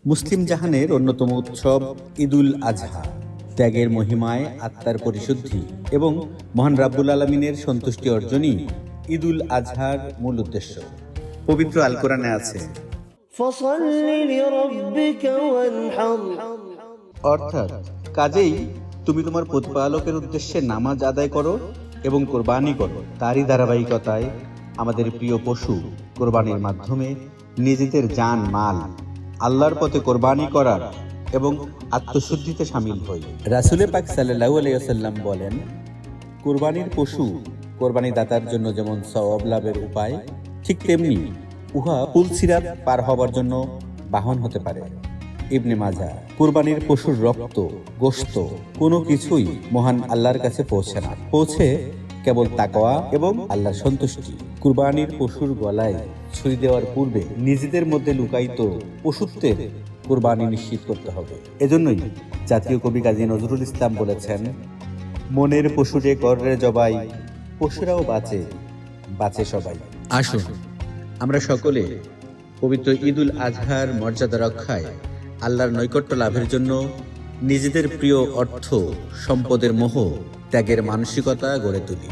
মুসলিম জাহানের অন্যতম উৎসব ঈদুল আজহা ত্যাগের মহিমায় আত্মার পরিশুদ্ধি এবং মহান রাব্বুল আলামিনের সন্তুষ্টি অর্জনই ঈদুল আজহার মূল উদ্দেশ্য। পবিত্র আল কোরআনে আছে, فصل لربك وانحر অর্থাৎ কাজেই তুমি তোমার প্রতিপালকের উদ্দেশ্যে নামাজ আদায় করো এবং কোরবানি করো। তারই ধারাবাহিকতায় আমাদের প্রিয় পশু কোরবানির মাধ্যমে নিজেদের জান মাল আল্লাহর পথে কোরবানি করার এবং আত্মশুদ্ধিতে শামিল হই। রাসূলে পাক সাল্লাল্লাহু আলাইহি ওয়াসাল্লাম বলেন, কোরবানির পশু কোরবানি দাতার জন্য যেমন সওয়াব লাভের উপায়, ঠিক তেমনি উহা পুলসিরাত পার হবার জন্য বাহন হতে পারে। ইবনে মাজাহ। কুরবানির পশুর রক্ত, গোশত কোনো কিছুই মহান আল্লাহর কাছে পৌঁছে না, পৌঁছে কেবল তাকওয়া এবং আল্লাহর সন্তুষ্টি। কুরবানির পশুর গলায় ছুরি দেওয়ার পূর্বে নিজেদের মধ্যে লুকায়িত পশুত্বের কুরবানি নিশ্চিত করতে হবে। এজন্যই জাতীয় কবি কাজী নজরুল ইসলাম বলেছেন, মনের পশুরে কররে জবাই, পশুরাও বাঁচে, বাঁচে সবাই। আসুন আমরা সকলে পবিত্র ঈদুল আজহার মর্যাদা রক্ষায় আল্লাহর নৈকট্য লাভের জন্য নিজেদের প্রিয় অর্থ সম্পদের মোহ ত্যাগের মানসিকতা গড়ে তুলি।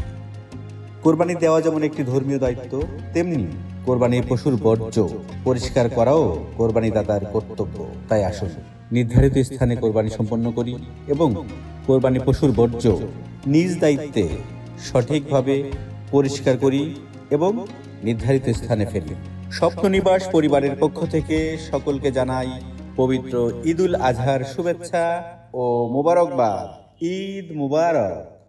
কোরবানি দেওয়া যেমন একটি ধর্মীয় দায়িত্ব, তেমনি কোরবানির পশুর বর্জ্য পরিষ্কার করাও কোরবানি দাতার কর্তব্য। তাই আসুন নির্ধারিত স্থানে কোরবানি সম্পন্ন করি এবং কোরবানি পশুর বর্জ্য নিজ দায়িত্বে সঠিকভাবে পরিষ্কার করি এবং নির্ধারিত স্থানে ফেলি। স্বপ্ননিবাস পরিবারের পক্ষ থেকে সকলকে জানাই পবিত্র ঈদুল আজহার শুভেচ্ছা ও মোবারকবাদ। ঈদ মুবারক।